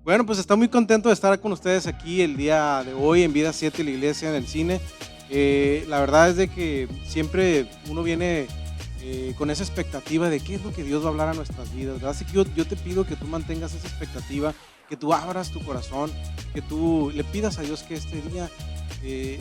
Bueno, pues está muy contento de estar con ustedes aquí el día de hoy en Vida 7, la iglesia, en el cine. La verdad es de que siempre uno viene con esa expectativa de qué es lo que Dios va a hablar a nuestras vidas, ¿verdad? Así que yo te pido que tú mantengas esa expectativa, que tú abras tu corazón, que tú le pidas a Dios que este día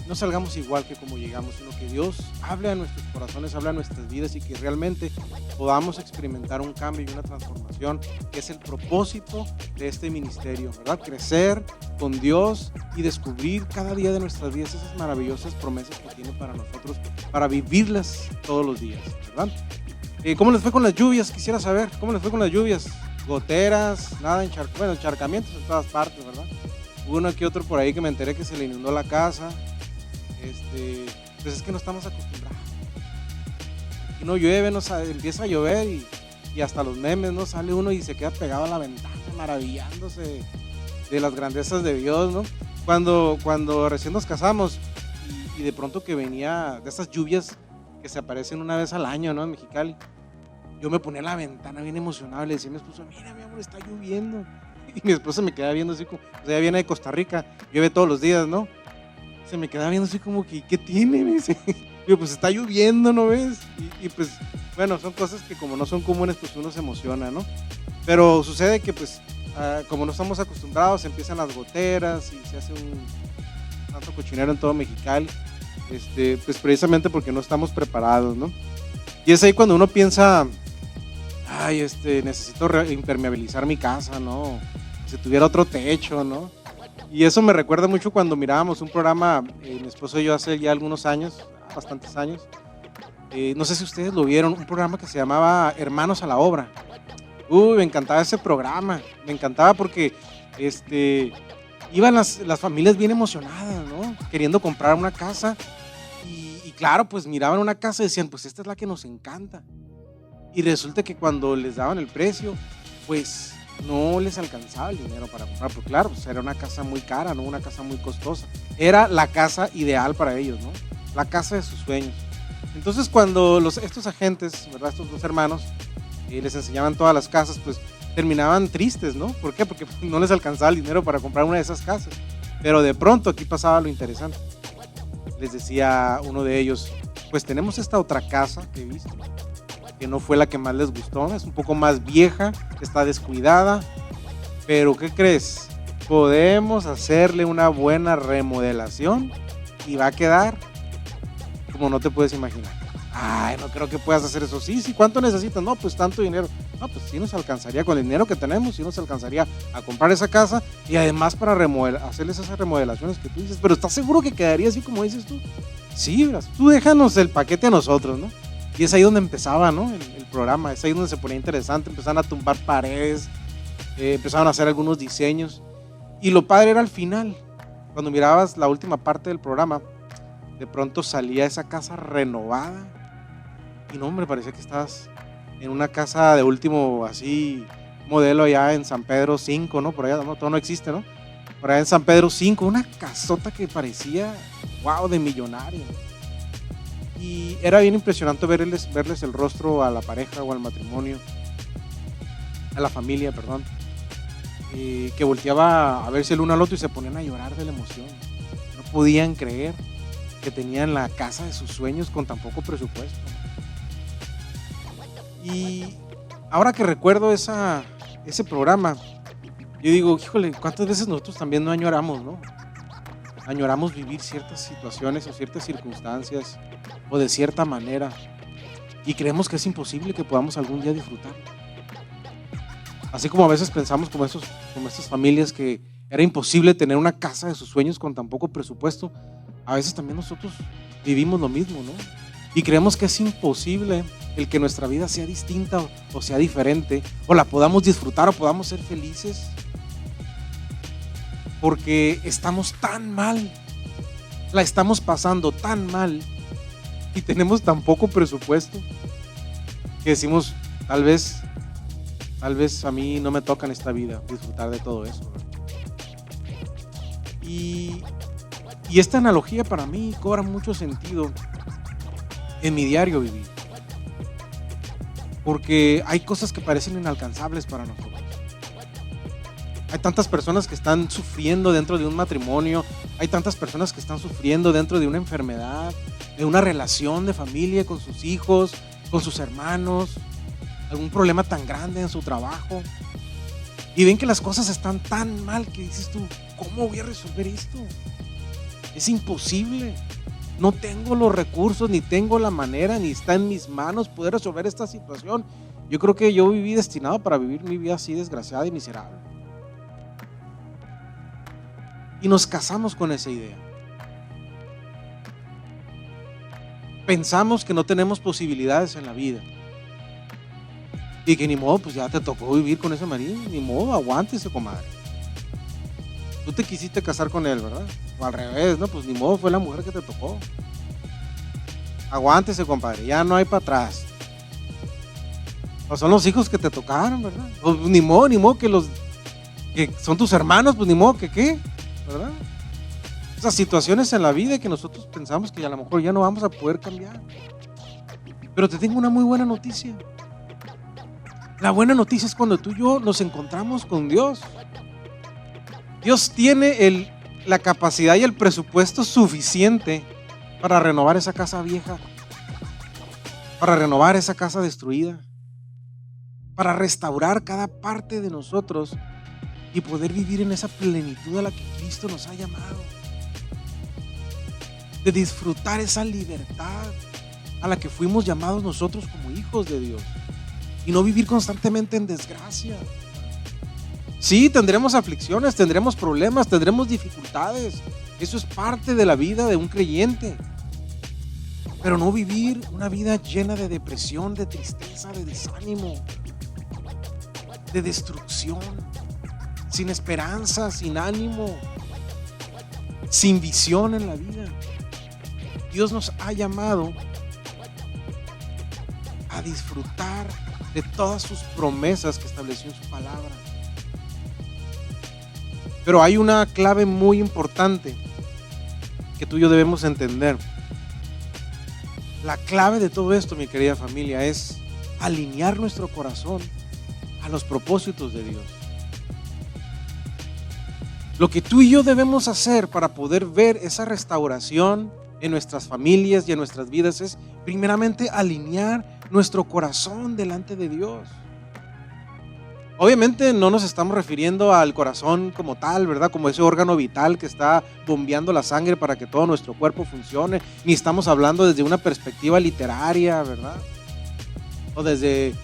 no salgamos igual que como llegamos, sino que Dios hable a nuestros corazones, hable a nuestras vidas y que realmente podamos experimentar un cambio y una transformación, que es el propósito de este ministerio, ¿verdad? Crecer con Dios y descubrir cada día de nuestras vidas esas maravillosas promesas que tiene para nosotros, para vivirlas todos los días, ¿verdad? ¿Cómo les fue con las lluvias? Quisiera saber, ¿cómo les fue con las lluvias? Goteras, nada, bueno, encharcamientos en todas partes, ¿verdad? Hubo uno que otro por ahí que me enteré que se le inundó la casa. Pues es que no estamos acostumbrados. Aquí no llueve, empieza a llover y hasta los memes, ¿no? Sale uno y se queda pegado a la ventana, maravillándose de las grandezas de Dios, ¿no? Cuando recién nos casamos y de pronto que venía de esas lluvias que se aparecen una vez al año, ¿no? En Mexicali, yo me ponía en la ventana bien emocionado y le decía a mi esposo, mira, mi amor, está lloviendo. Y mi esposa me quedaba viendo así como, o sea, ella viene de Costa Rica, llueve todos los días, ¿no? Se me quedaba viendo así como que, ¿qué tiene? Me dice, digo, pues está lloviendo, ¿no ves? Y pues, bueno, son cosas que como no son comunes, pues uno se emociona, ¿no? Pero sucede que pues, como no estamos acostumbrados, empiezan las goteras y se hace un tanto cochinero en todo Mexicali, pues precisamente porque no estamos preparados, ¿no? Y es ahí cuando uno piensa, ay, necesito impermeabilizar mi casa, ¿no? Si tuviera otro techo, ¿no? Y eso me recuerda mucho cuando mirábamos un programa, mi esposo y yo hace ya algunos años, bastantes años, no sé si ustedes lo vieron, un programa que se llamaba Hermanos a la Obra. Uy, me encantaba ese programa, me encantaba porque iban las familias bien emocionadas, ¿no? Queriendo comprar una casa y claro, pues miraban una casa y decían, pues esta es la que nos encanta. Y resulta que cuando les daban el precio, pues no les alcanzaba el dinero para comprar, porque claro, pues era una casa muy cara, ¿no? Una casa muy costosa. Era la casa ideal para ellos, ¿no? La casa de sus sueños. Entonces cuando estos agentes, ¿verdad? Estos dos hermanos, les enseñaban todas las casas, pues terminaban tristes, ¿no? ¿Por qué? Porque no les alcanzaba el dinero para comprar una de esas casas. Pero de pronto aquí pasaba lo interesante. Les decía uno de ellos, pues tenemos esta otra casa que he visto, que no fue la que más les gustó, es un poco más vieja, está descuidada, pero ¿qué crees? Podemos hacerle una buena remodelación y va a quedar como no te puedes imaginar. Ay, no creo que puedas hacer eso. Sí, ¿cuánto necesitas? No, pues tanto dinero. No, pues sí nos alcanzaría con el dinero que tenemos, sí nos alcanzaría a comprar esa casa y además para hacerles esas remodelaciones que tú dices, pero ¿estás seguro que quedaría así como dices tú? Sí, verás, tú déjanos el paquete a nosotros, ¿no? Y es ahí donde empezaba, ¿no? El programa, es ahí donde se ponía interesante, empezaron a tumbar paredes, empezaron a hacer algunos diseños. Y lo padre era al final, cuando mirabas la última parte del programa, de pronto salía esa casa renovada. Y no, hombre, parecía que estabas en una casa de último, así, modelo allá en San Pedro 5, ¿no? Por allá, no, todo no existe, ¿no? Por allá en San Pedro 5, una casota que parecía, wow, de millonario. Y era bien impresionante verles el rostro a la pareja o al matrimonio, a la familia, perdón, que volteaba a verse el uno al otro y se ponían a llorar de la emoción. No podían creer que tenían la casa de sus sueños con tan poco presupuesto. Y ahora que recuerdo ese programa, yo digo, híjole, ¿cuántas veces nosotros también no añoramos, no? Añoramos vivir ciertas situaciones o ciertas circunstancias o de cierta manera y creemos que es imposible que podamos algún día disfrutar. Así como a veces pensamos como estas familias que era imposible tener una casa de sus sueños con tan poco presupuesto, a veces también nosotros vivimos lo mismo, ¿no? Y creemos que es imposible el que nuestra vida sea distinta o sea diferente, o la podamos disfrutar o podamos ser felices, porque estamos tan mal, la estamos pasando tan mal y tenemos tan poco presupuesto que decimos, tal vez a mí no me toca en esta vida disfrutar de todo eso, ¿verdad? Y esta analogía para mí cobra mucho sentido en mi diario vivir, porque hay cosas que parecen inalcanzables para nosotros. Hay tantas personas que están sufriendo dentro de un matrimonio, hay tantas personas que están sufriendo dentro de una enfermedad, de una relación de familia con sus hijos, con sus hermanos, algún problema tan grande en su trabajo. Y ven que las cosas están tan mal que dices tú, ¿cómo voy a resolver esto? Es imposible. No tengo los recursos, ni tengo la manera, ni está en mis manos poder resolver esta situación. Yo creo que yo viví destinado para vivir mi vida así desgraciada y miserable. Y nos casamos con esa idea. Pensamos que no tenemos posibilidades en la vida. Y que ni modo, pues ya te tocó vivir con ese marido, ni modo, aguántese, comadre. Tú te quisiste casar con él, ¿verdad? O al revés, ¿no? Pues ni modo, fue la mujer que te tocó. Aguántese, compadre, ya no hay para atrás. O son los hijos que te tocaron, ¿verdad? Pues ni modo que los que son tus hermanos, pues ni modo que qué, ¿verdad? Esas situaciones en la vida que nosotros pensamos que a lo mejor ya no vamos a poder cambiar. Pero te tengo una muy buena noticia. La buena noticia es cuando tú y yo nos encontramos con Dios. Dios tiene la capacidad y el presupuesto suficiente para renovar esa casa vieja, para renovar esa casa destruida, para restaurar cada parte de nosotros y poder vivir en esa plenitud a la que Cristo nos ha llamado, de disfrutar esa libertad a la que fuimos llamados nosotros como hijos de Dios y no vivir constantemente en desgracia. Sí, tendremos aflicciones, tendremos problemas, tendremos dificultades. Eso es parte de la vida de un creyente. Pero no vivir una vida llena de depresión, de tristeza, de desánimo, de destrucción, sin esperanza, sin ánimo, sin visión en la vida. Dios nos ha llamado a disfrutar de todas sus promesas que estableció en su palabra. Pero hay una clave muy importante que tú y yo debemos entender. La clave de todo esto, mi querida familia, es alinear nuestro corazón a los propósitos de Dios. Lo que tú y yo debemos hacer para poder ver esa restauración en nuestras familias y en nuestras vidas es primeramente alinear nuestro corazón delante de Dios. Obviamente no nos estamos refiriendo al corazón como tal, ¿verdad? Como ese órgano vital que está bombeando la sangre para que todo nuestro cuerpo funcione. Ni estamos hablando desde una perspectiva literaria, ¿verdad? O desde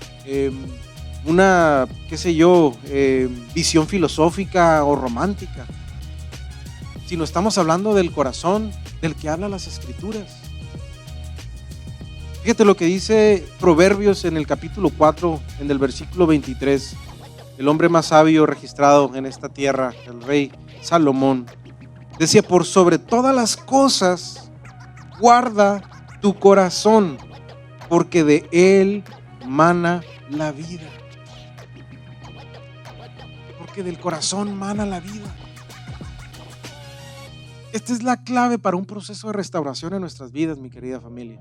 una, qué sé yo, visión filosófica o romántica. Sino estamos hablando del corazón del que hablan las Escrituras. Fíjate lo que dice Proverbios en el capítulo 4, en el versículo 23. El hombre más sabio registrado en esta tierra, el rey Salomón, decía: por sobre todas las cosas, guarda tu corazón, porque de él mana la vida. Porque del corazón mana la vida. Esta es la clave para un proceso de restauración en nuestras vidas, mi querida familia.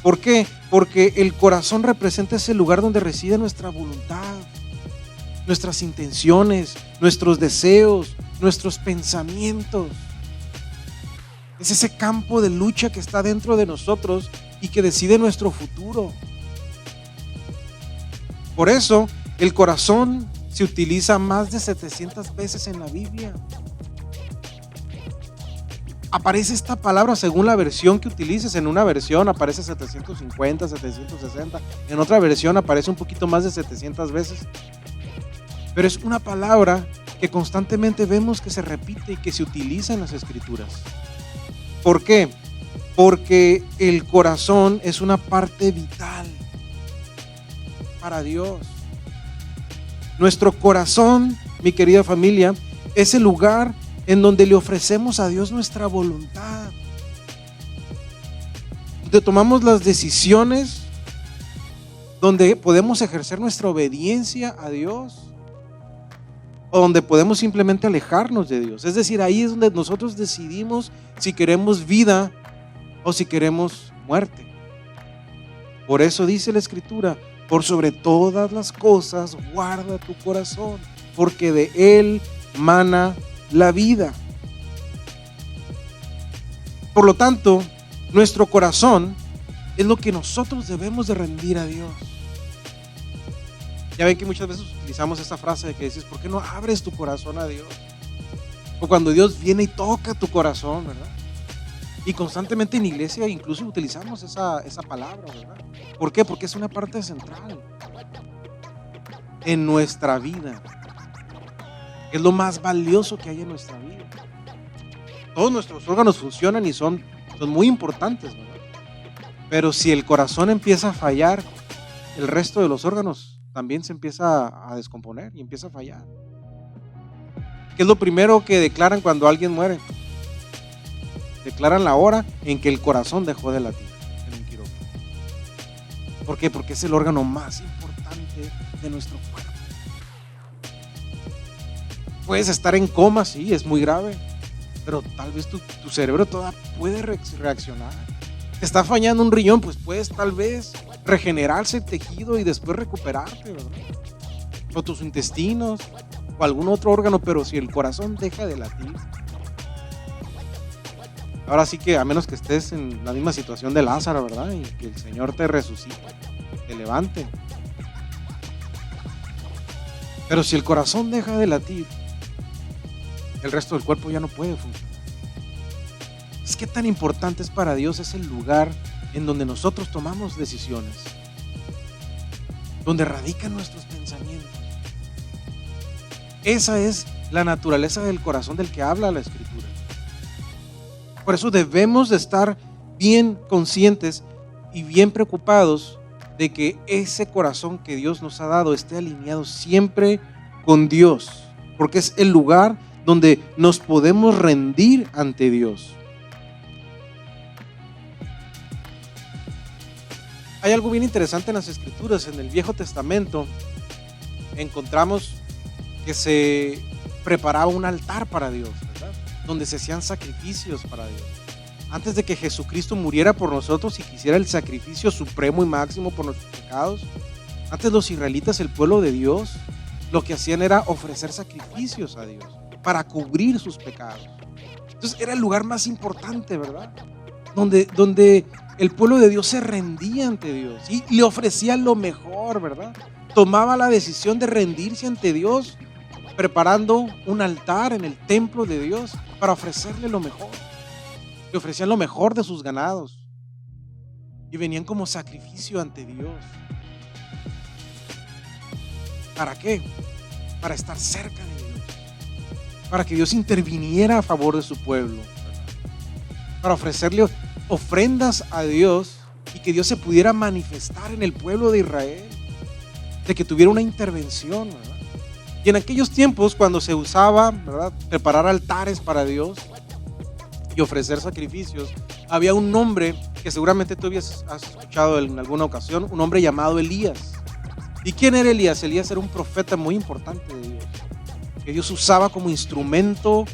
¿Por qué? Porque el corazón representa ese lugar donde reside nuestra voluntad, nuestras intenciones, nuestros deseos, nuestros pensamientos. Es ese campo de lucha que está dentro de nosotros y que decide nuestro futuro. Por eso, el corazón se utiliza más de 700 veces en la Biblia. Aparece esta palabra según la versión que utilices. En una versión aparece 750, 760. En otra versión aparece un poquito más de 700 veces. Pero es una palabra que constantemente vemos que se repite y que se utiliza en las Escrituras. ¿Por qué? Porque el corazón es una parte vital para Dios. Nuestro corazón, mi querida familia, es el lugar en donde le ofrecemos a Dios nuestra voluntad, donde tomamos las decisiones, donde podemos ejercer nuestra obediencia a Dios, o donde podemos simplemente alejarnos de Dios. Es decir, ahí es donde nosotros decidimos si queremos vida o si queremos muerte. Por eso dice la Escritura: por sobre todas las cosas, guarda tu corazón, porque de él mana la vida. Por lo tanto, nuestro corazón es lo que nosotros debemos de rendir a Dios. Ya ven que muchas veces utilizamos esa frase de que dices, ¿por qué no abres tu corazón a Dios? O cuando Dios viene y toca tu corazón, ¿verdad? Y constantemente en iglesia incluso utilizamos esa palabra, ¿verdad? ¿Por qué? Porque es una parte central en nuestra vida. Es lo más valioso que hay en nuestra vida. Todos nuestros órganos funcionan y son muy importantes, ¿verdad? Pero si el corazón empieza a fallar, el resto de los órganos también se empieza a descomponer y empieza a fallar. ¿Qué es lo primero que declaran cuando alguien muere? Declaran la hora en que el corazón dejó de latir en un quirófano. ¿Por qué? Porque es el órgano más importante de nuestro cuerpo. Puedes estar en coma, sí, es muy grave, pero tal vez tu cerebro todavía puede reaccionar. Te está fallando un riñón, pues puedes tal vez regenerarse el tejido y después recuperarte, ¿verdad? O tus intestinos o algún otro órgano, pero si el corazón deja de latir, ahora sí que a menos que estés en la misma situación de Lázaro, ¿verdad? Y que el Señor te resucite, te levante. Pero si el corazón deja de latir, el resto del cuerpo ya no puede funcionar. Es que tan importante es para Dios, es el lugar en donde nosotros tomamos decisiones, donde radican nuestros pensamientos. Esa es la naturaleza del corazón del que habla la Escritura. Por eso debemos de estar bien conscientes y bien preocupados de que ese corazón que Dios nos ha dado esté alineado siempre con Dios, porque es el lugar donde nos podemos rendir ante Dios. Hay algo bien interesante en las Escrituras. En el Viejo Testamento encontramos que se preparaba un altar para Dios, ¿verdad? Donde se hacían sacrificios para Dios. Antes de que Jesucristo muriera por nosotros y quisiera el sacrificio supremo y máximo por nuestros pecados, antes los israelitas, el pueblo de Dios, lo que hacían era ofrecer sacrificios a Dios para cubrir sus pecados. Entonces era el lugar más importante, ¿verdad? Donde el pueblo de Dios se rendía ante Dios y le ofrecía lo mejor, ¿verdad? Tomaba la decisión de rendirse ante Dios, preparando un altar en el templo de Dios para ofrecerle lo mejor. Le ofrecían lo mejor de sus ganados y venían como sacrificio ante Dios. ¿Para qué? Para estar cerca de Dios, para que Dios interviniera a favor de su pueblo, para ofrecerle ofrendas a Dios y que Dios se pudiera manifestar en el pueblo de Israel, de que tuviera una intervención, ¿verdad? Y en aquellos tiempos, cuando se usaba, ¿verdad?, preparar altares para Dios y ofrecer sacrificios, había un hombre que seguramente tú has escuchado en alguna ocasión, un hombre llamado Elías. ¿Y quién era Elías? Elías era un profeta muy importante de Dios, que Dios usaba como instrumento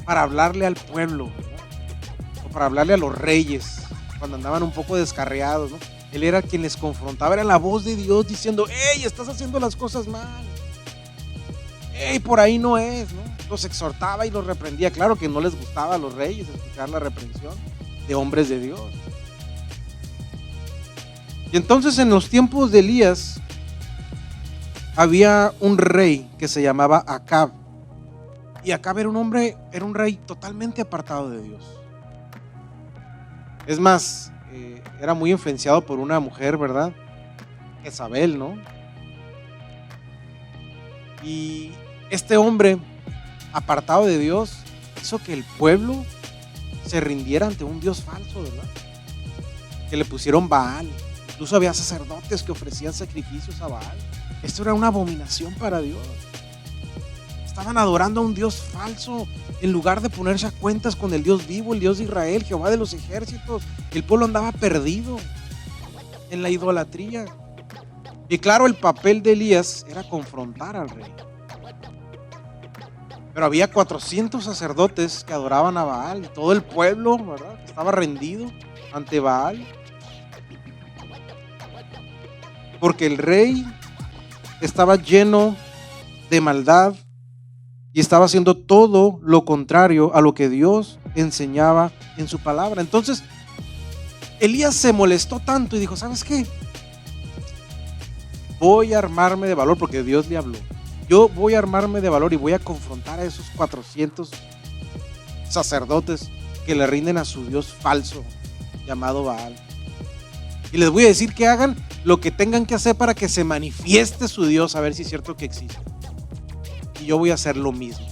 para hablarle al pueblo, ¿verdad?, o para hablarle a los reyes cuando andaban un poco descarriados, ¿no? Él era quien les confrontaba, era la voz de Dios diciendo: ¡Ey, estás haciendo las cosas mal! ¡Ey, por ahí no es!, ¿no? Los exhortaba y los reprendía. Claro que no les gustaba a los reyes escuchar la reprensión de hombres de Dios. Y entonces en los tiempos de Elías había un rey que se llamaba Acab. Y Acab era un rey totalmente apartado de Dios. Es más, era muy influenciado por una mujer, ¿verdad?, Jezabel, ¿no? Y este hombre apartado de Dios hizo que el pueblo se rindiera ante un Dios falso, ¿verdad?, que le pusieron Baal. Incluso había sacerdotes que ofrecían sacrificios a Baal. Esto era una abominación para Dios. Estaban adorando a un Dios falso en lugar de ponerse a cuentas con el Dios vivo, el Dios de Israel, Jehová de los ejércitos. El pueblo andaba perdido en la idolatría. Y claro, el papel de Elías era confrontar al rey. Pero había 400 sacerdotes que adoraban a Baal y todo el pueblo, ¿verdad?, estaba rendido ante Baal. porque el rey estaba lleno de maldad y estaba haciendo todo lo contrario a lo que Dios enseñaba en su palabra. Entonces Elías se molestó tanto y dijo: ¿sabes qué? Voy a armarme de valor, porque Dios le habló. Yo voy a armarme de valor y voy a confrontar a esos 400 sacerdotes que le rinden a su Dios falso llamado Baal. Y les voy a decir que hagan lo que tengan que hacer para que se manifieste su Dios, a ver si es cierto que existe. Y yo voy a hacer lo mismo.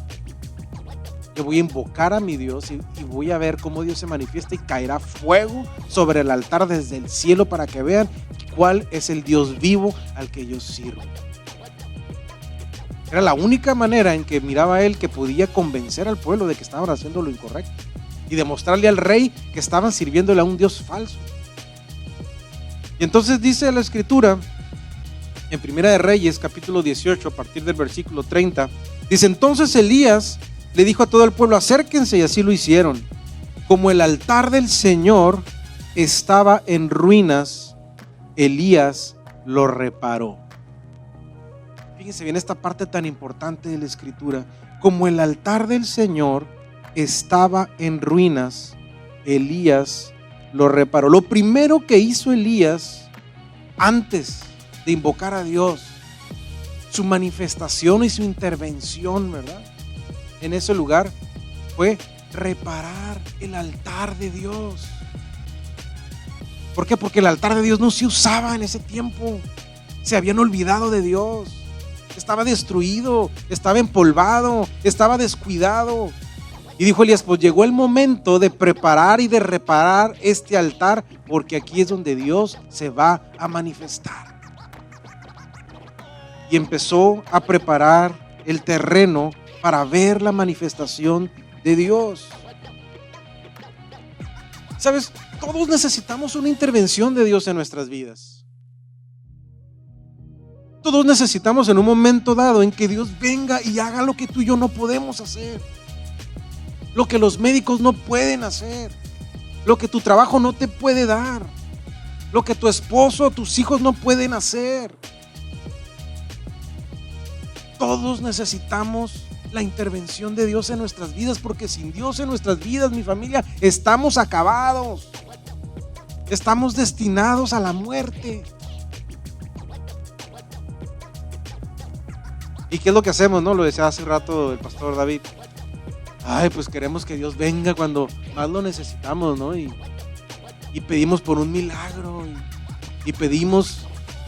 Yo voy a invocar a mi Dios y voy a ver cómo Dios se manifiesta, y caerá fuego sobre el altar desde el cielo para que vean cuál es el Dios vivo al que yo sirvo. Era la única manera en que miraba él que podía convencer al pueblo de que estaban haciendo lo incorrecto y demostrarle al rey que estaban sirviéndole a un Dios falso. Y entonces dice la escritura en Primera de Reyes capítulo 18 a partir del versículo 30, dice: entonces Elías le dijo a todo el pueblo: acérquense, y así lo hicieron. Como el altar del Señor estaba en ruinas, Elías lo reparó. Fíjense bien esta parte tan importante de la escritura. Como el altar del Señor estaba en ruinas, Elías lo reparó. Lo primero que hizo Elías antes de invocar a Dios, su manifestación y su intervención, ¿verdad?, en ese lugar, fue reparar el altar de Dios. ¿Por qué? Porque el altar de Dios no se usaba en ese tiempo. Se habían olvidado de Dios. Estaba destruido, estaba empolvado, estaba descuidado. Y dijo Elías: pues llegó el momento de preparar y de reparar este altar, porque aquí es donde Dios se va a manifestar. Y empezó a preparar el terreno para ver la manifestación de Dios. ¿Sabes? Todos necesitamos una intervención de Dios en nuestras vidas. Todos necesitamos en un momento dado en que Dios venga y haga lo que tú y yo no podemos hacer, lo que los médicos no pueden hacer, lo que tu trabajo no te puede dar, lo que tu esposo o tus hijos no pueden hacer. Todos necesitamos la intervención de Dios en nuestras vidas, porque sin Dios en nuestras vidas, mi familia, estamos acabados. Estamos destinados a la muerte. ¿Y qué es lo que hacemos, no? Lo decía hace rato el pastor David. Ay, pues queremos que Dios venga cuando más lo necesitamos, ¿no? Y pedimos por un milagro y pedimos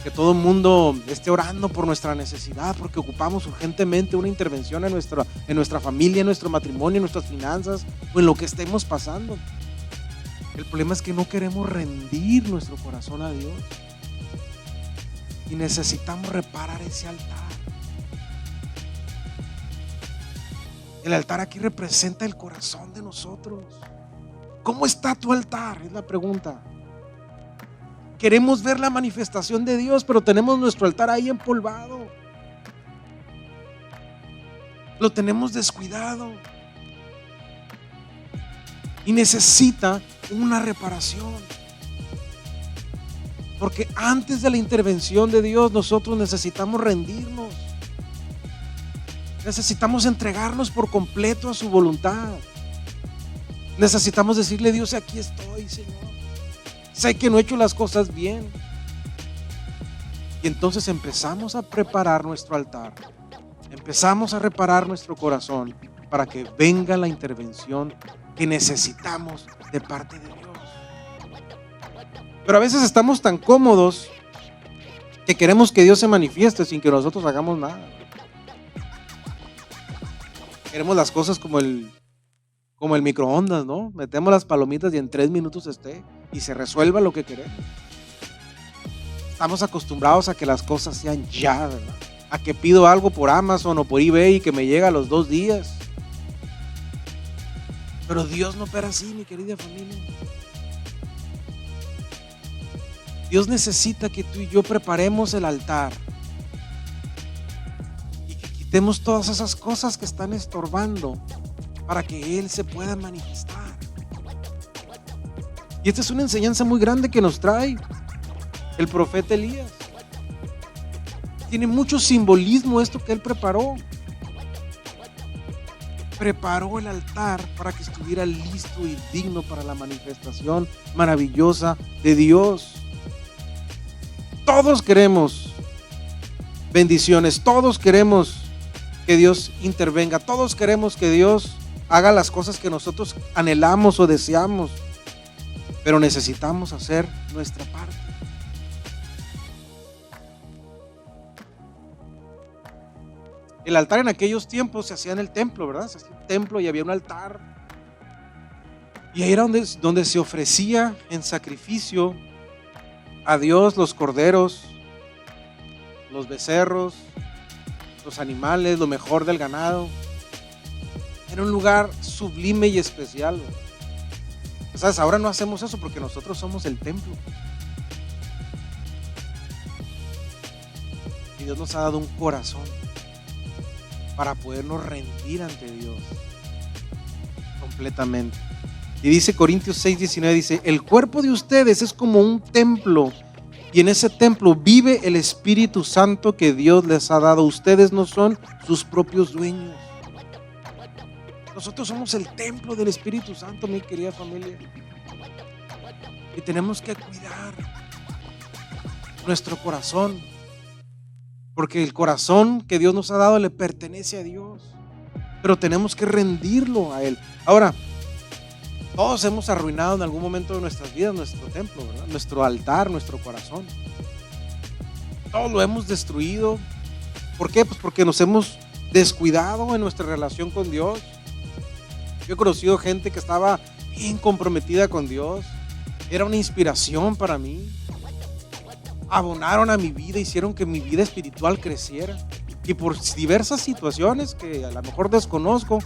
que todo el mundo esté orando por nuestra necesidad, porque ocupamos urgentemente una intervención en nuestra familia, en nuestro matrimonio, en nuestras finanzas o en lo que estemos pasando. El problema es que no queremos rendir nuestro corazón a Dios y necesitamos reparar ese altar. El altar aquí representa el corazón de nosotros. ¿Cómo está tu altar? Es la pregunta. Queremos ver la manifestación de Dios, pero tenemos nuestro altar ahí empolvado. Lo tenemos descuidado. Y necesita una reparación. Porque antes de la intervención de Dios, nosotros necesitamos rendirnos. Necesitamos entregarnos por completo a su voluntad. Necesitamos decirle: Dios, aquí estoy, Señor. Sé que no he hecho las cosas bien. Y entonces empezamos a preparar nuestro altar. Empezamos a reparar nuestro corazón para que venga la intervención que necesitamos de parte de Dios. Pero a veces estamos tan cómodos que queremos que Dios se manifieste sin que nosotros hagamos nada. Queremos las cosas como el microondas, ¿no? Metemos las palomitas y en 3 minutos esté y se resuelva lo que queremos. Estamos acostumbrados a que las cosas sean ya, ¿verdad? A que pido algo por Amazon o por eBay y que me llega a los 2 días. Pero Dios no opera así, mi querida familia. Dios necesita que tú y yo preparemos el altar y que quitemos todas esas cosas que están estorbando para que Él se pueda manifestar. Y esta es una enseñanza muy grande que nos trae el profeta Elías. tiene mucho simbolismo esto que Él preparó. Preparó el altar para que estuviera listo y digno para la manifestación maravillosa de Dios. Todos queremos bendiciones, todos queremos que Dios intervenga, todos queremos que Dios haga las cosas que nosotros anhelamos o deseamos, pero necesitamos hacer nuestra parte. El altar en aquellos tiempos se hacía en el templo, ¿verdad? Se hacía un templo y había un altar. Y ahí era donde se ofrecía en sacrificio a Dios los corderos, los becerros, los animales, lo mejor del ganado. Era un lugar sublime y especial. ¿Sabes? Ahora no hacemos eso porque nosotros somos el templo. Y Dios nos ha dado un corazón para podernos rendir ante Dios completamente. Y dice Corintios 6:19, dice: el cuerpo de ustedes es como un templo, y en ese templo vive el Espíritu Santo que Dios les ha dado. Ustedes no son sus propios dueños. Nosotros somos el templo del Espíritu Santo, mi querida familia. Y tenemos que cuidar nuestro corazón, porque el corazón que Dios nos ha dado le pertenece a Dios, pero tenemos que rendirlo a Él. Ahora, todos hemos arruinado en algún momento de nuestras vidas nuestro templo, ¿verdad? Nuestro altar, nuestro corazón. Todos lo hemos destruido. ¿Por qué? Pues porque nos hemos descuidado en nuestra relación con Dios. Yo he conocido gente que estaba bien comprometida con Dios. Era una inspiración para mí. Abonaron a mi vida, hicieron que mi vida espiritual creciera. Y por diversas situaciones que a lo mejor desconozco,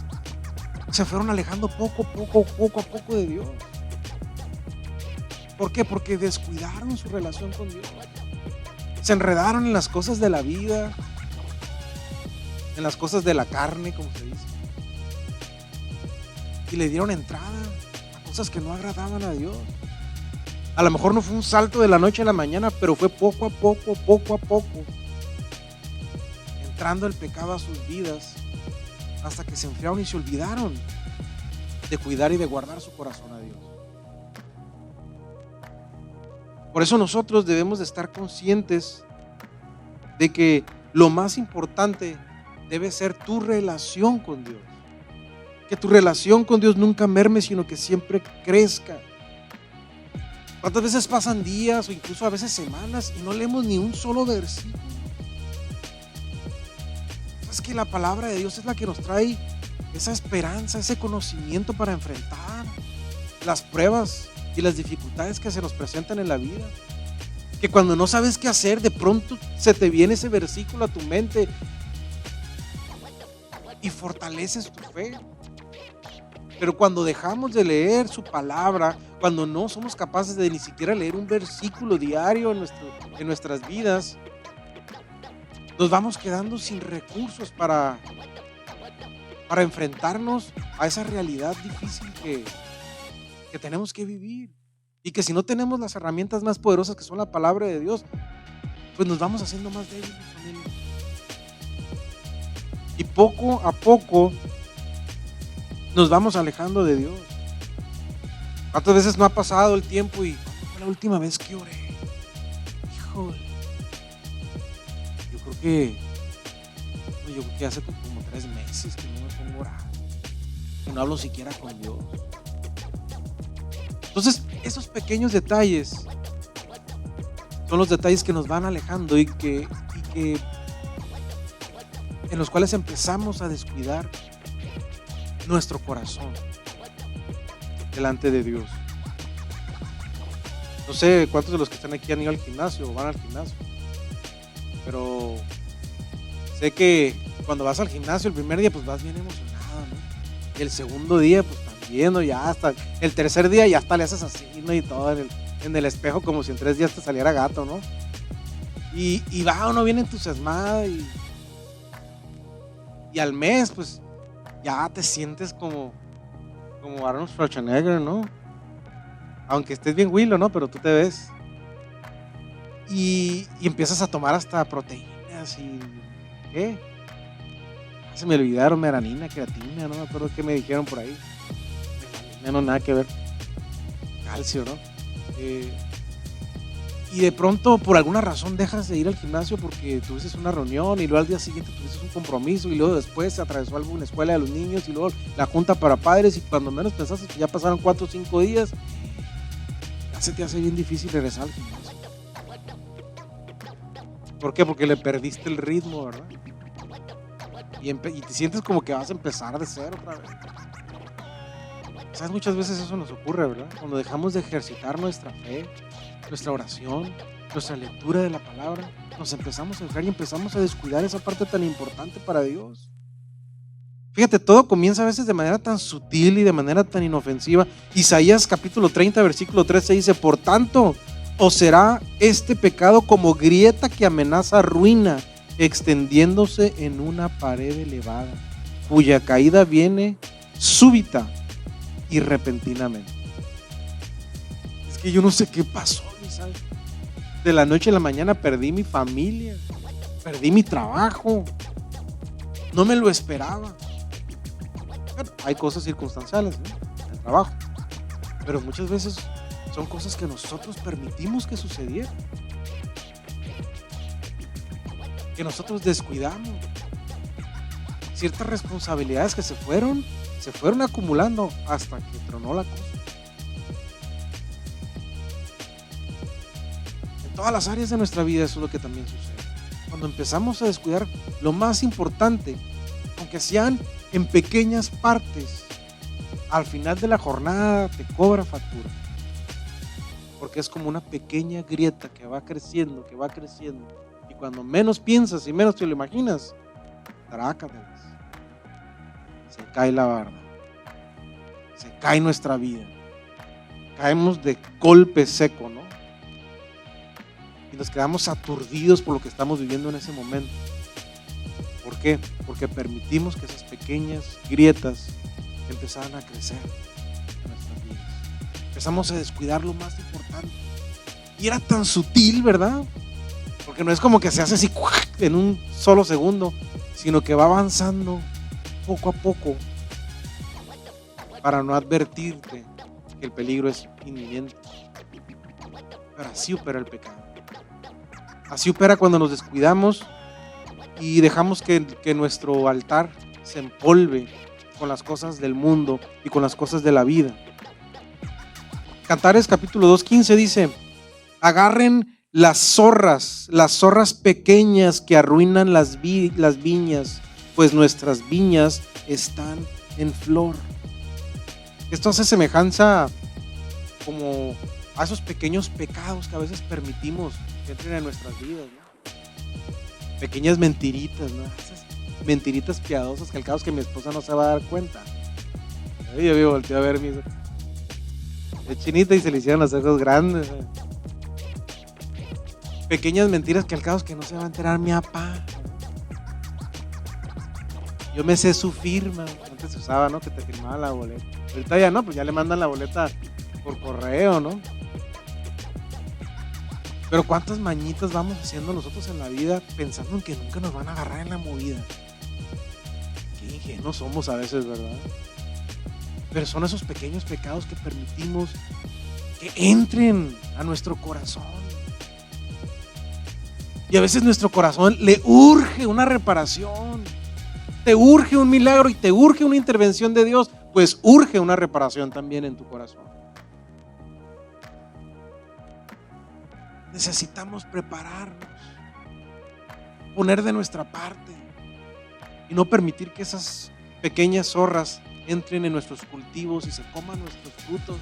se fueron alejando poco a poco de Dios. ¿Por qué? Porque descuidaron su relación con Dios. Se enredaron en las cosas de la vida, en las cosas de la carne, como se dice. Y le dieron entrada a cosas que no agradaban a Dios. A lo mejor no fue un salto de la noche a la mañana, pero fue poco a poco, entrando el pecado a sus vidas, hasta que se enfriaron y se olvidaron de cuidar y de guardar su corazón a Dios. Por eso nosotros debemos de estar conscientes de que lo más importante debe ser tu relación con Dios. Que tu relación con Dios nunca merme, sino que siempre crezca. ¿Cuántas veces pasan días o incluso a veces semanas y no leemos ni un solo versículo? Es que la palabra de Dios es la que nos trae esa esperanza, ese conocimiento para enfrentar las pruebas y las dificultades que se nos presentan en la vida. Que cuando no sabes qué hacer, de pronto se te viene ese versículo a tu mente y fortaleces tu fe. Pero cuando dejamos de leer su palabra, cuando no somos capaces de ni siquiera leer un versículo diario en nuestras vidas, nos vamos quedando sin recursos para enfrentarnos a esa realidad difícil que tenemos que vivir. Y que si no tenemos las herramientas más poderosas que son la palabra de Dios, pues nos vamos haciendo más débiles, familia. Y poco a poco nos vamos alejando de Dios. ¿Cuántas veces no ha pasado el tiempo y cuándo fue la última vez que oré? Híjole. Yo creo que hace como 3 meses que no me pongo a orar, que no hablo siquiera con Dios. Entonces, esos pequeños detalles son los detalles que nos van alejando y que en los cuales empezamos a descuidar nuestro corazón delante de Dios. No sé cuántos de los que están aquí han ido al gimnasio o van al gimnasio, pero sé que cuando vas al gimnasio el primer día pues vas bien emocionado, ¿no? Y el segundo día pues también, ¿no? Ya hasta el tercer día ya hasta le haces así, ¿no? Y todo en el espejo como si en 3 días te saliera gato, ¿no? Y va uno bien entusiasmado y al mes pues ya te sientes como Arnold Schwarzenegger, ¿no? Aunque estés bien huilo, ¿no? Pero tú te ves y empiezas a tomar hasta proteínas vitaminas y ¿qué? Se me olvidaron, melanina, creatina, no me acuerdo qué me dijeron por ahí. Melanina, no, nada que ver. Calcio, ¿no? Y de pronto, por alguna razón, dejas de ir al gimnasio porque tuviste una reunión y luego al día siguiente tuviste un compromiso y luego después se atravesó algo en la escuela de los niños y luego la junta para padres y cuando menos pensaste que ya pasaron 4 o 5 días, ya se te hace bien difícil regresar al gimnasio. ¿Por qué? Porque le perdiste el ritmo, ¿verdad? Y te sientes como que vas a empezar de cero otra vez. ¿Sabes? Muchas veces eso nos ocurre, ¿verdad? Cuando dejamos de ejercitar nuestra fe, nuestra oración, nuestra lectura de la palabra, nos empezamos a dejar y empezamos a descuidar esa parte tan importante para Dios. Fíjate, todo comienza a veces de manera tan sutil y de manera tan inofensiva. Isaías capítulo 30, versículo 13 dice: por tanto, os será este pecado como grieta que amenaza ruina, extendiéndose en una pared elevada, cuya caída viene súbita y repentinamente. Es que yo no sé qué pasó, ¿sabes? De la noche a la mañana perdí mi familia, perdí mi trabajo, no me lo esperaba. Bueno, hay cosas circunstanciales, ¿no? En el trabajo, pero muchas veces son cosas que nosotros permitimos que sucedieran, que nosotros descuidamos. Ciertas responsabilidades que se fueron acumulando hasta que tronó la cosa. En todas las áreas de nuestra vida eso es lo que también sucede. Cuando empezamos a descuidar lo más importante, aunque sean en pequeñas partes, al final de la jornada te cobra factura. Porque es como una pequeña grieta que va creciendo, y cuando menos piensas y menos te lo imaginas, trácatelas. Se cae la barda, se cae nuestra vida, caemos de golpe seco, ¿no? Y nos quedamos aturdidos por lo que estamos viviendo en ese momento. ¿Por qué? Porque permitimos que esas pequeñas grietas empezaran a crecer en nuestras vidas. Empezamos a descuidar lo más importante. Y era tan sutil, ¿verdad? Porque no es como que se hace así en un solo segundo, sino que va avanzando poco a poco para no advertirte que el peligro es inminente. Pero así opera el pecado. Así opera cuando nos descuidamos y dejamos que nuestro altar se empolve con las cosas del mundo y con las cosas de la vida. Cantares capítulo 2:15 dice: agarren las zorras pequeñas que arruinan las viñas, pues nuestras viñas están en flor. Esto hace semejanza como a esos pequeños pecados que a veces permitimos que entren en nuestras vidas, ¿no? Pequeñas mentiritas, ¿no? Esas mentiritas piadosas que al cabo que mi esposa no se va a dar cuenta. Ahí yo me volteé a ver de chinita y se le hicieron los ojos grandes, ¿no? Pequeñas mentiras que al cabo que no se va a enterar mi papá. Yo me sé su firma. Antes se usaba, ¿no? Que te firmaba la boleta. Ahorita ya no, pues ya le mandan la boleta por correo, ¿no? Pero cuántas mañitas vamos haciendo nosotros en la vida pensando en que nunca nos van a agarrar en la movida. Qué ingenuos somos a veces, ¿verdad? Pero son esos pequeños pecados que permitimos que entren a nuestro corazón. Y a veces nuestro corazón le urge una reparación, te urge un milagro y te urge una intervención de Dios, pues urge una reparación también en tu corazón. Necesitamos prepararnos, poner de nuestra parte y no permitir que esas pequeñas zorras entren en nuestros cultivos y se coman nuestros frutos.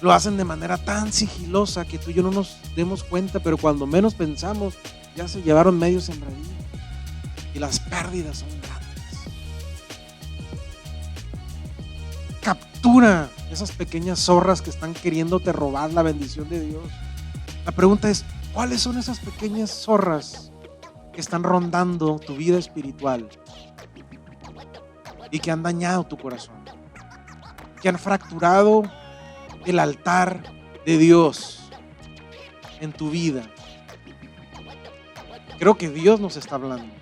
Lo hacen de manera tan sigilosa que tú y yo no nos demos cuenta, pero cuando menos pensamos ya se llevaron medio sembradío y las pérdidas son grandes. Captura esas pequeñas zorras que están queriéndote robar la bendición de Dios. La pregunta es, ¿cuáles son esas pequeñas zorras que están rondando tu vida espiritual y que han dañado tu corazón, que han fracturado el altar de Dios en tu vida? Creo que Dios nos está hablando.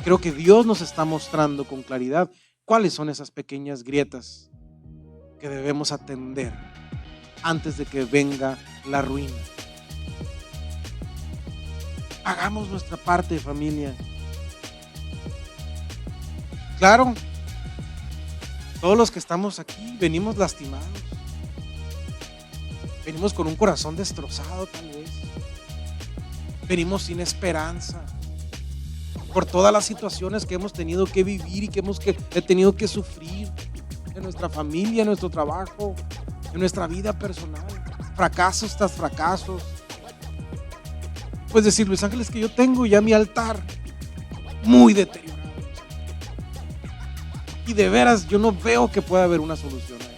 Creo que Dios nos está mostrando con claridad cuáles son esas pequeñas grietas que debemos atender antes de que venga la ruina. Hagamos nuestra parte, familia. Claro, todos los que estamos aquí venimos lastimados. Venimos con un corazón destrozado, tal vez. Venimos sin esperanza por todas las situaciones que hemos tenido que vivir y que hemos tenido que sufrir en nuestra familia, en nuestro trabajo, en nuestra vida personal. Fracasos tras fracasos. Pues decir, Luis Ángel, es que yo tengo ya mi altar muy deteriorado. Y de veras yo no veo que pueda haber una solución a eso.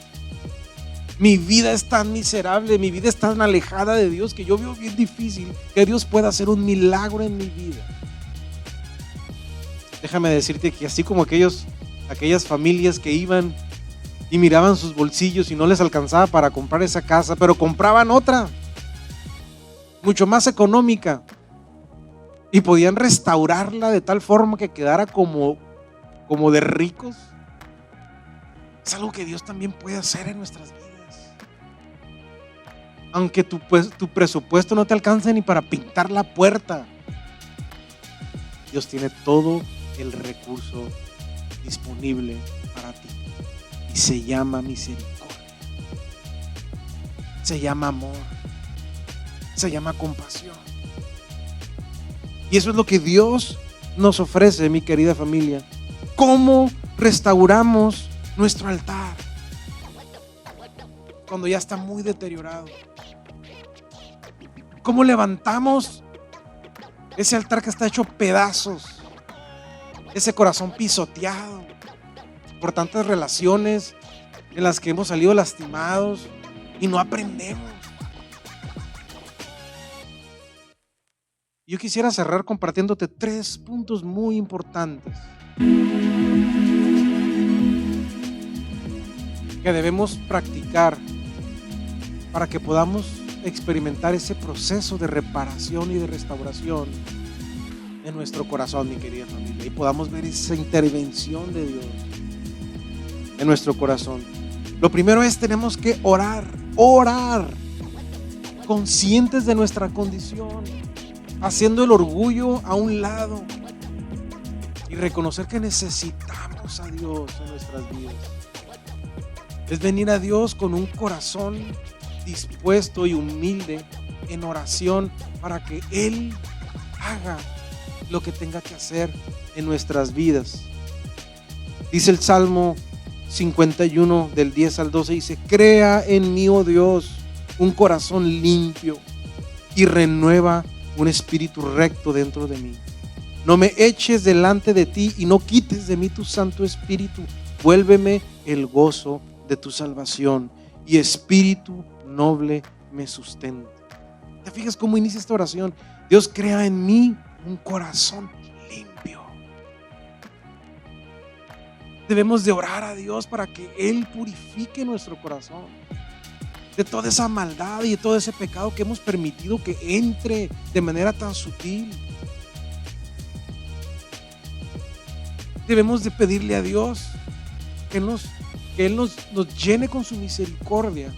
Mi vida es tan miserable, mi vida es tan alejada de Dios que yo veo bien difícil que Dios pueda hacer un milagro en mi vida. Déjame decirte que así como aquellas familias que iban y miraban sus bolsillos y no les alcanzaba para comprar esa casa, pero compraban otra, mucho más económica, y podían restaurarla de tal forma que quedara como de ricos. Es algo que Dios también puede hacer en nuestras vidas. Aunque tu presupuesto no te alcance ni para pintar la puerta, Dios tiene todo el recurso disponible para ti. Y se llama misericordia. Se llama amor. Se llama compasión. Y eso es lo que Dios nos ofrece, mi querida familia. ¿Cómo restauramos nuestro altar cuando ya está muy deteriorado? ¿Cómo levantamos ese altar que está hecho pedazos? Ese corazón pisoteado por tantas relaciones en las que hemos salido lastimados y no aprendemos. Yo quisiera cerrar compartiéndote 3 puntos muy importantes que debemos practicar para que podamos experimentar ese proceso de reparación y de restauración en nuestro corazón, mi querida familia, y podamos ver esa intervención de Dios en nuestro corazón. Lo primero es, tenemos que orar, conscientes de nuestra condición, haciendo el orgullo a un lado y reconocer que necesitamos a Dios en nuestras vidas. Es venir a Dios con un corazón dispuesto y humilde en oración para que Él haga lo que tenga que hacer en nuestras vidas. Dice el Salmo 51 del 10 al 12, dice: crea en mí, oh Dios, un corazón limpio y renueva un espíritu recto dentro de mí. No me eches delante de ti y no quites de mí tu Santo Espíritu. Vuélveme el gozo de tu salvación y espíritu noble me sustenta. ¿Te fijas cómo inicia esta oración? Dios, crea en mí un corazón limpio. Debemos de orar a Dios para que Él purifique nuestro corazón de toda esa maldad y de todo ese pecado que hemos permitido que entre de manera tan sutil. Debemos de pedirle a Dios que Él nos llene con su misericordia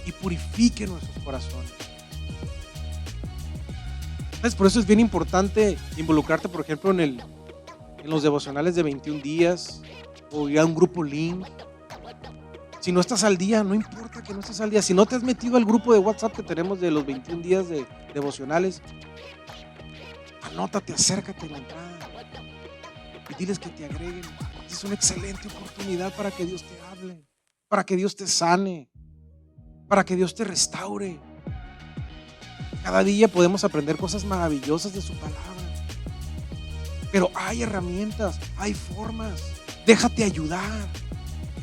y purifique nuestros corazones. ¿Sabes? Por eso es bien importante involucrarte, por ejemplo, en los devocionales de 21 días o ir a un grupo link. Si no estás al día, no importa que no estés al día. Si no te has metido al grupo de WhatsApp que tenemos de los 21 días de devocionales, anótate, acércate en la entrada y diles que te agreguen. Es una excelente oportunidad para que Dios te hable, para que Dios te sane, para que Dios te restaure. Cada día podemos aprender cosas maravillosas de su palabra. Pero hay herramientas, hay formas. Déjate ayudar,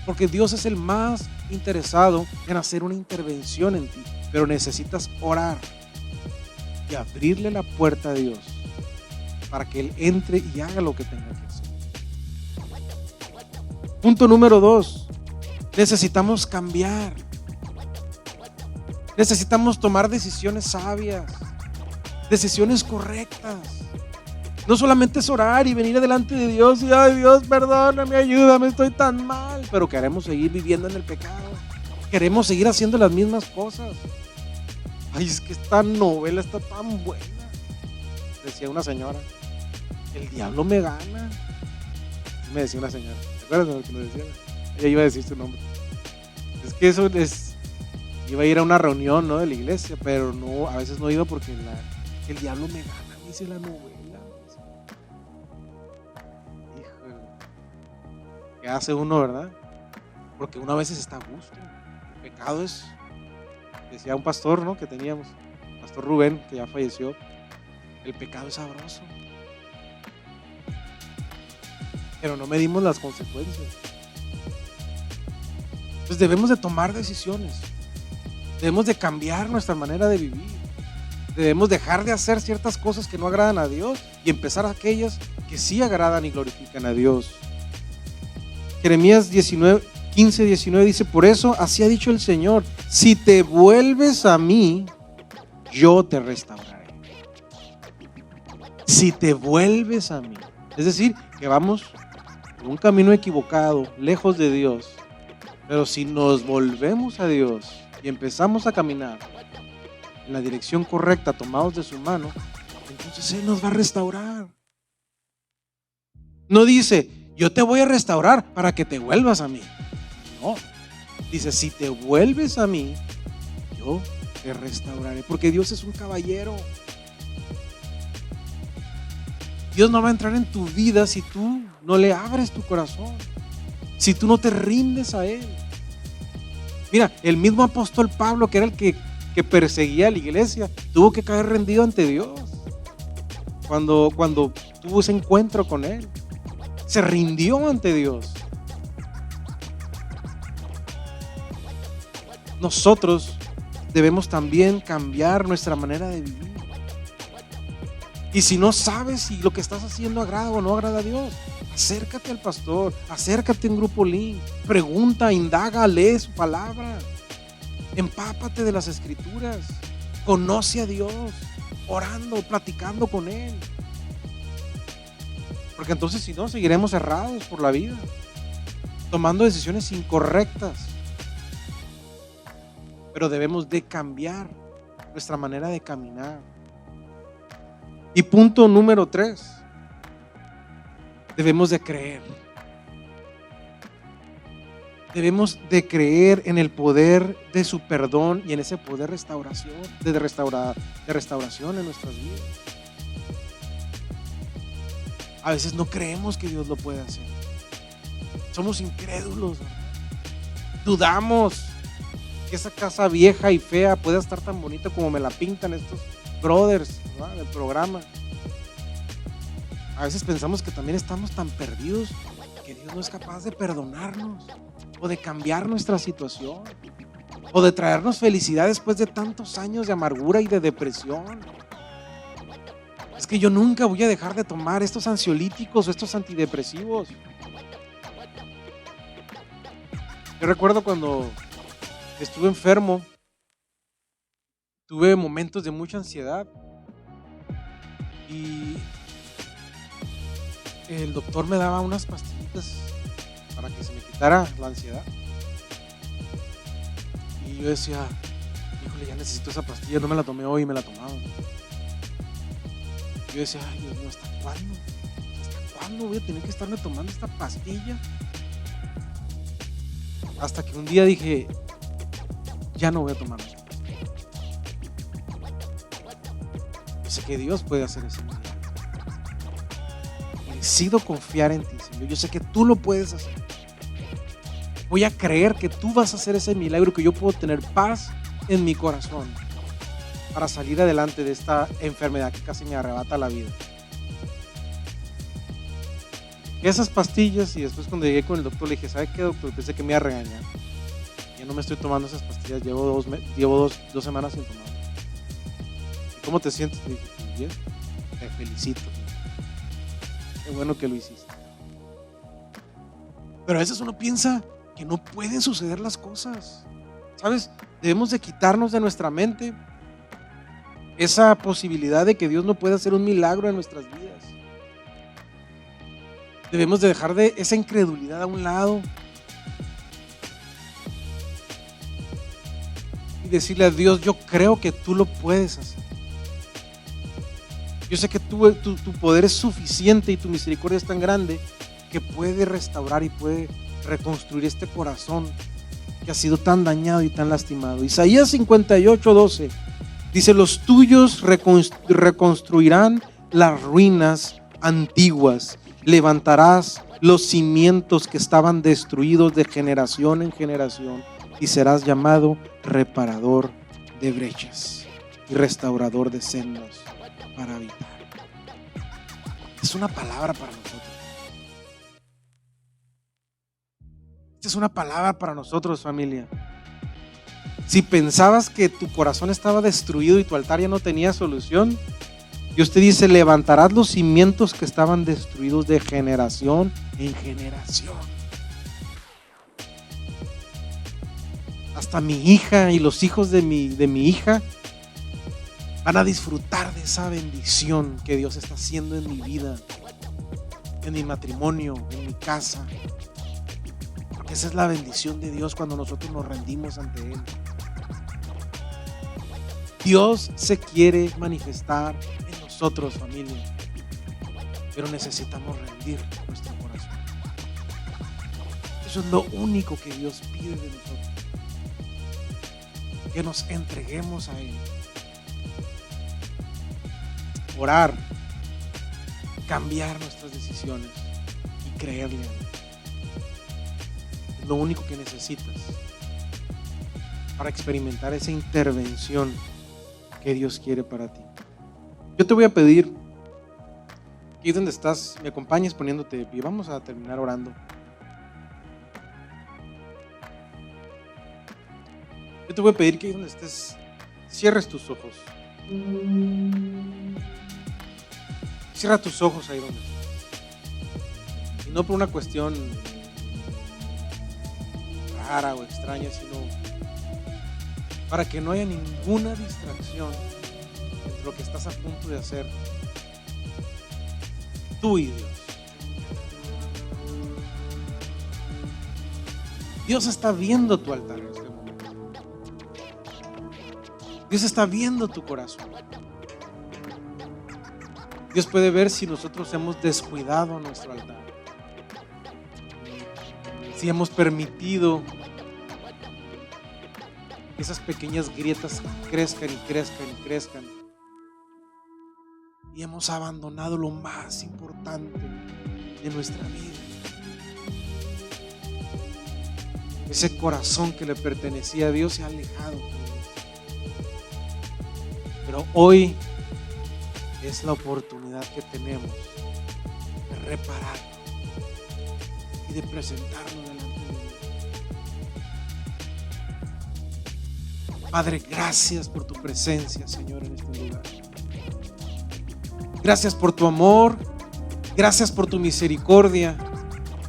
porque Dios es el más interesado en hacer una intervención en ti. Pero necesitas orar y abrirle la puerta a Dios para que Él entre y haga lo que tenga que hacer. Punto número 2. Necesitamos cambiar. Necesitamos tomar decisiones sabias. decisiones correctas. No solamente es orar y venir delante de Dios y, ay Dios, perdóname, ayúdame, estoy tan mal. Pero queremos seguir viviendo en el pecado. Queremos seguir haciendo las mismas cosas. Ay, es que esta novela está tan buena. Decía una señora, el diablo me gana. Me decía una señora, ¿te acuerdas de lo que nos decía? Ella iba a decir su nombre. Es que eso es, iba a ir a una reunión, ¿no?, de la iglesia, pero no, a veces no iba porque el diablo me gana, dice la novela. Híjole, ¿qué hace uno, verdad? Porque uno a veces está a gusto. El pecado es, decía un pastor, ¿no?, que teníamos, pastor Rubén, que ya falleció, el pecado es sabroso, pero no medimos las consecuencias. Entonces debemos de tomar decisiones, debemos de cambiar nuestra manera de vivir, debemos dejar de hacer ciertas cosas que no agradan a Dios y empezar aquellas que sí agradan y glorifican a Dios. Jeremías 15:19 dice, por eso así ha dicho el Señor, si te vuelves a mí, yo te restauraré. Si te vuelves a mí, es decir, que vamos por un camino equivocado, lejos de Dios, pero si nos volvemos a Dios y empezamos a caminar en la dirección correcta, tomados de su mano, entonces Él nos va a restaurar. No dice, yo te voy a restaurar para que te vuelvas a mí. No, dice, si te vuelves a mí, yo te restauraré, porque Dios es un caballero. Dios no va a entrar en tu vida si tú no le abres tu corazón, si tú no te rindes a Él. Mira, el mismo apóstol Pablo, que era el que perseguía a la iglesia, tuvo que caer rendido ante Dios cuando tuvo ese encuentro con Él. Se rindió ante Dios. Nosotros debemos también cambiar nuestra manera de vivir. Y si no sabes si lo que estás haciendo agrada o no agrada a Dios, acércate al pastor, acércate a un grupo Link, pregunta, indaga, lee su palabra, empápate de las escrituras, conoce a Dios, orando, platicando con Él. Porque entonces si no, seguiremos errados por la vida, tomando decisiones incorrectas. Pero debemos de cambiar nuestra manera de caminar. Y punto número 3, debemos de creer. Debemos de creer en el poder de su perdón y en ese poder de restauración en nuestras vidas. A veces no creemos que Dios lo puede hacer. Somos incrédulos, ¿verdad? Dudamos que esa casa vieja y fea pueda estar tan bonita como me la pintan estos brothers, ¿verdad?, del programa. A veces pensamos que también estamos tan perdidos que Dios no es capaz de perdonarnos o de cambiar nuestra situación o de traernos felicidad después de tantos años de amargura y de depresión. Es que yo nunca voy a dejar de tomar estos ansiolíticos o estos antidepresivos. Yo recuerdo cuando estuve enfermo, tuve momentos de mucha ansiedad y el doctor me daba unas pastillitas para que se me quitara la ansiedad. Y yo decía, híjole, ya necesito esa pastilla, no me la tomé hoy y me la tomaba. Yo decía, ay Dios mío, ¿hasta cuándo? ¿Hasta cuándo voy a tener que estarme tomando esta pastilla? Hasta que un día dije, ya no voy a tomar esa pastilla. Yo sé que Dios puede hacer ese milagro. Decido confiar en ti, Señor. Yo sé que tú lo puedes hacer. Voy a creer que tú vas a hacer ese milagro, que yo puedo tener paz en mi corazón para salir adelante de esta enfermedad que casi me arrebata la vida. Esas pastillas, y después cuando llegué con el doctor le dije, ¿sabe qué, doctor? Pensé que me iba a regañar. Ya no me estoy tomando esas pastillas, llevo dos semanas sin tomarlas. ¿Y cómo te sientes? Le dije, pues bien, te felicito. Qué bueno que lo hiciste. Pero a veces uno piensa que no pueden suceder las cosas. ¿Sabes? Debemos de quitarnos de nuestra mente esa posibilidad de que Dios no pueda hacer un milagro en nuestras vidas. Debemos de dejar de esa incredulidad a un lado y decirle a Dios, yo creo que tú lo puedes hacer. Yo sé que tu poder es suficiente y tu misericordia es tan grande que puede restaurar y puede reconstruir este corazón que ha sido tan dañado y tan lastimado. Isaías 58:12 dice, los tuyos reconstruirán las ruinas antiguas, levantarás los cimientos que estaban destruidos de generación en generación y serás llamado reparador de brechas y restaurador de sendas para habitar. Es una palabra para nosotros. Esta es una palabra para nosotros, familia. Si pensabas que tu corazón estaba destruido y tu altar ya no tenía solución, Dios te dice, levantarás los cimientos que estaban destruidos de generación en generación. Hasta mi hija y los hijos de mi hija van a disfrutar de esa bendición que Dios está haciendo en mi vida, en mi matrimonio, en mi casa. Porque esa es la bendición de Dios cuando nosotros nos rendimos ante Él. Dios se quiere manifestar en nosotros, familia, pero necesitamos rendir nuestro corazón. Eso es lo único que Dios pide de nosotros, que nos entreguemos a Él. Orar, cambiar nuestras decisiones y creerle a Él. Es lo único que necesitas para experimentar esa intervención que Dios quiere para ti. Yo te voy a pedir que ahí donde estás me acompañes poniéndote de pie. Vamos a terminar orando. Yo te voy a pedir que ahí donde estés cierres tus ojos. Cierra tus ojos ahí donde estás. Y no por una cuestión rara o extraña, sino para que no haya ninguna distracción entre lo que estás a punto de hacer tú y Dios. Dios está viendo tu altar en este momento. Dios está viendo tu corazón. Dios puede ver si nosotros hemos descuidado nuestro altar, si hemos permitido que esas pequeñas grietas crezcan y crezcan y crezcan, y hemos abandonado lo más importante de nuestra vida, ese corazón que le pertenecía a Dios se ha alejado. Pero hoy es la oportunidad que tenemos de repararlo y de presentarlo delante de Dios. Padre, gracias por tu presencia, Señor, en este lugar. Gracias por tu amor, gracias por tu misericordia,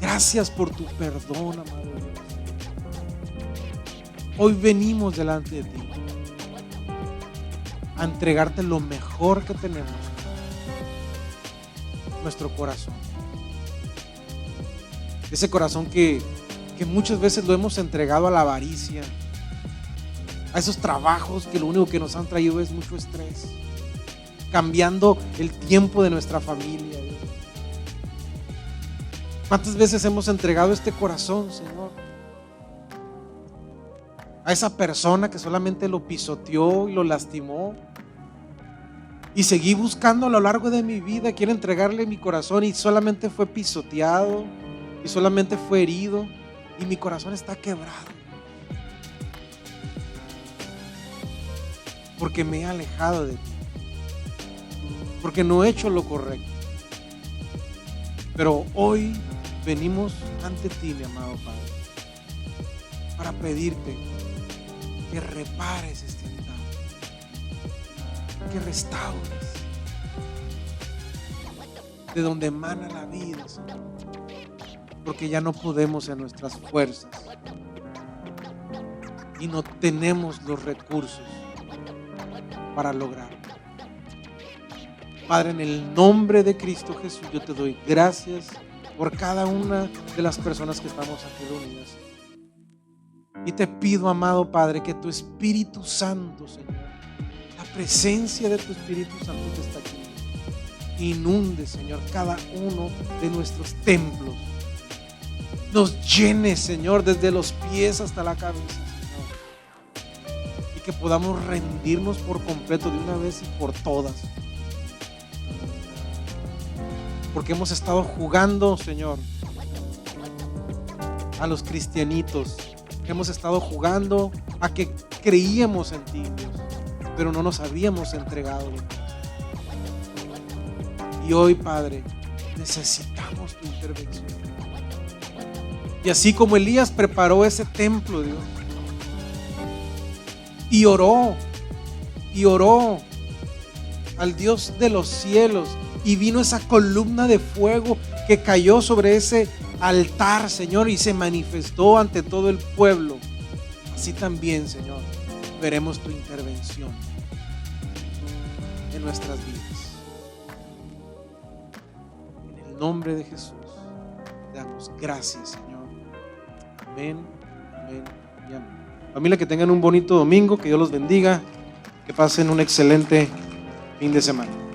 gracias por tu perdón, amado Dios. Hoy venimos delante de ti a entregarte lo mejor que tenemos, nuestro corazón. Ese corazón que muchas veces lo hemos entregado a la avaricia, a esos trabajos que lo único que nos han traído es mucho estrés, cambiando el tiempo de nuestra familia. ¿Cuántas veces hemos entregado este corazón, Señor, a esa persona que solamente lo pisoteó y lo lastimó? Y seguí buscando a lo largo de mi vida, quiero entregarle mi corazón y solamente fue pisoteado y solamente fue herido y mi corazón está quebrado porque me he alejado de ti, porque no he hecho lo correcto. Pero hoy venimos ante ti, mi amado Padre, para pedirte que repares este altar, que restaures de donde emana la vida, Señor, porque ya no podemos en nuestras fuerzas y no tenemos los recursos para lograrlo. Padre, en el nombre de Cristo Jesús, yo te doy gracias por cada una de las personas que estamos aquí reunidas. Y te pido, amado Padre, que tu Espíritu Santo, Señor, la presencia de tu Espíritu Santo que está aquí, inunde, Señor, cada uno de nuestros templos. Nos llene, Señor, desde los pies hasta la cabeza, Señor. Y que podamos rendirnos por completo de una vez y por todas. Porque hemos estado jugando, Señor, a los cristianitos. Hemos estado jugando a que creíamos en ti, Dios, pero no nos habíamos entregado. Y hoy, Padre, necesitamos tu intervención. Y así como Elías preparó ese templo, Dios, y oró al Dios de los cielos, y vino esa columna de fuego que cayó sobre ese altar, Señor, y se manifestó ante todo el pueblo. Así también, Señor, veremos tu intervención en nuestras vidas. En el nombre de Jesús, te damos gracias, Señor. Amén, amén y amén. Familia, que tengan un bonito domingo, que Dios los bendiga, que pasen un excelente fin de semana.